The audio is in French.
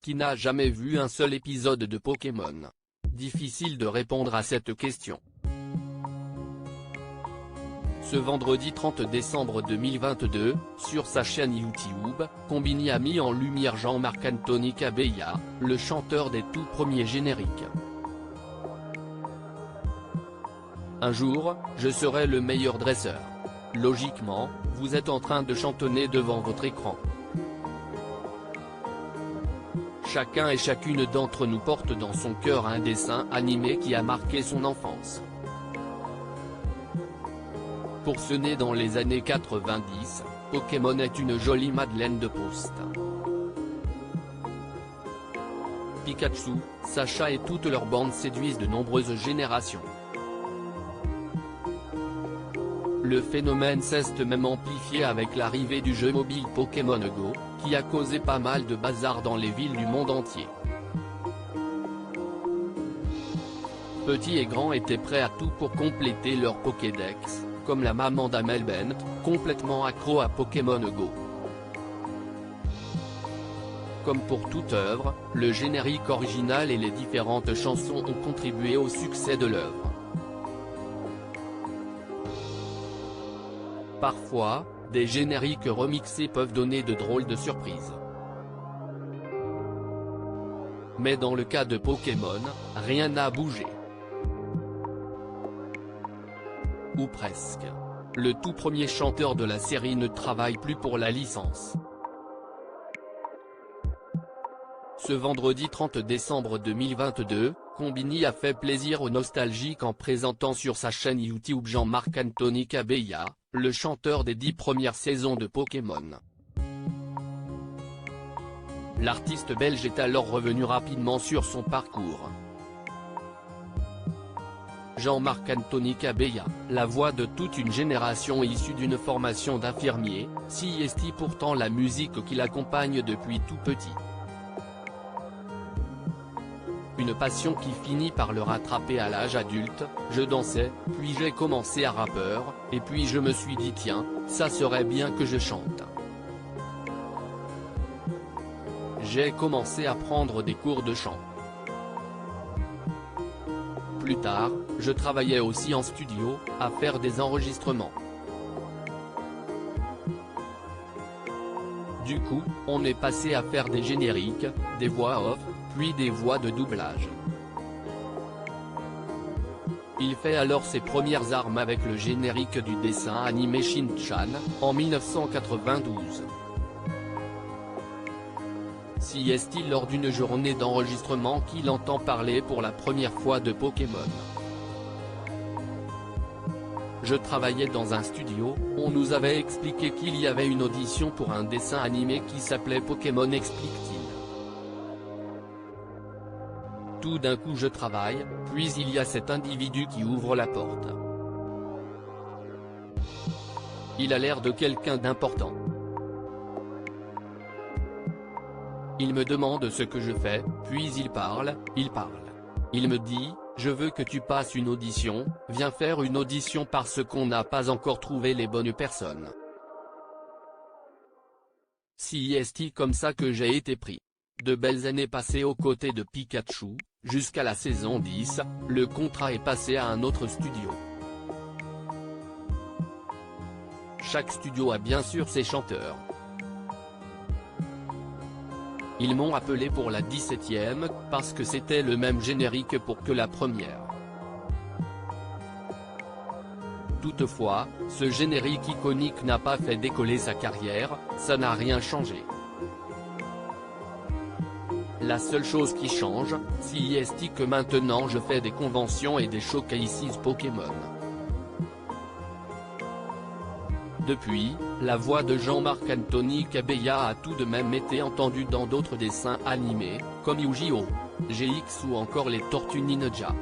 Qui n'a jamais vu un seul épisode de Pokémon? Difficile de répondre à cette question. Ce vendredi 30 décembre 2022, sur sa chaîne YouTube, Konbini a mis en lumière Jean-Marc Anthony Kabeya, le chanteur des tout premiers génériques. Un jour, je serai le meilleur dresseur. Logiquement, vous êtes en train de chantonner devant votre écran. Chacun et chacune d'entre nous porte dans son cœur un dessin animé qui a marqué son enfance. Pour ceux nés dans les années 90, Pokémon est une jolie Madeleine de Proust. Pikachu, Sacha et toute leur bande séduisent de nombreuses générations. Le phénomène s'est même amplifié avec l'arrivée du jeu mobile Pokémon Go, qui a causé pas mal de bazar dans les villes du monde entier. Petits et grands étaient prêts à tout pour compléter leur Pokédex, comme la maman d'Amel Bent, complètement accro à Pokémon Go. Comme pour toute œuvre, le générique original et les différentes chansons ont contribué au succès de l'œuvre. Parfois, des génériques remixés peuvent donner de drôles de surprises. Mais dans le cas de Pokémon, rien n'a bougé. Ou presque. Le tout premier chanteur de la série ne travaille plus pour la licence. Ce vendredi 30 décembre 2022, Konbini a fait plaisir aux nostalgiques en présentant sur sa chaîne YouTube Jean-Marc Anthony Kabeya, le chanteur des 10 premières saisons de Pokémon. L'artiste belge est alors revenu rapidement sur son parcours. Jean-Marc Anthony Kabeya, la voix de toute une génération issue d'une formation d'infirmier, s'y est pourtant la musique qui l'accompagne depuis tout petit. Une passion qui finit par le rattraper à l'âge adulte. Je dansais, puis j'ai commencé à rappeur, et puis je me suis dit tiens, ça serait bien que je chante. J'ai commencé à prendre des cours de chant. Plus tard, je travaillais aussi en studio, à faire des enregistrements. Du coup, on est passé à faire des génériques, des voix off, puis des voix de doublage. Il fait alors ses premières armes avec le générique du dessin animé Shin-Chan, en 1992. S'y est-il lors d'une journée d'enregistrement qu'il entend parler pour la première fois de Pokémon. Je travaillais dans un studio, on nous avait expliqué qu'il y avait une audition pour un dessin animé qui s'appelait Pokémon explique-t-il. Tout d'un coup je travaille, puis il y a cet individu qui ouvre la porte. Il a l'air de quelqu'un d'important. Il me demande ce que je fais, puis il parle. Il me dit, je veux que tu passes une audition, viens faire une audition parce qu'on n'a pas encore trouvé les bonnes personnes. C'est comme ça que j'ai été pris. De belles années passées aux côtés de Pikachu, jusqu'à la saison 10, le contrat est passé à un autre studio. Chaque studio a bien sûr ses chanteurs. Ils m'ont appelé pour la 17e, parce que c'était le même générique pour que la première. Toutefois, ce générique iconique n'a pas fait décoller sa carrière, ça n'a rien changé. La seule chose qui change, c'est que maintenant je fais des conventions et des showcases Pokémon. Depuis, la voix de Jean-Marc Anthony Kabeya a tout de même été entendue dans d'autres dessins animés, comme Yu-Gi-Oh! GX ou encore les Tortues Ninja.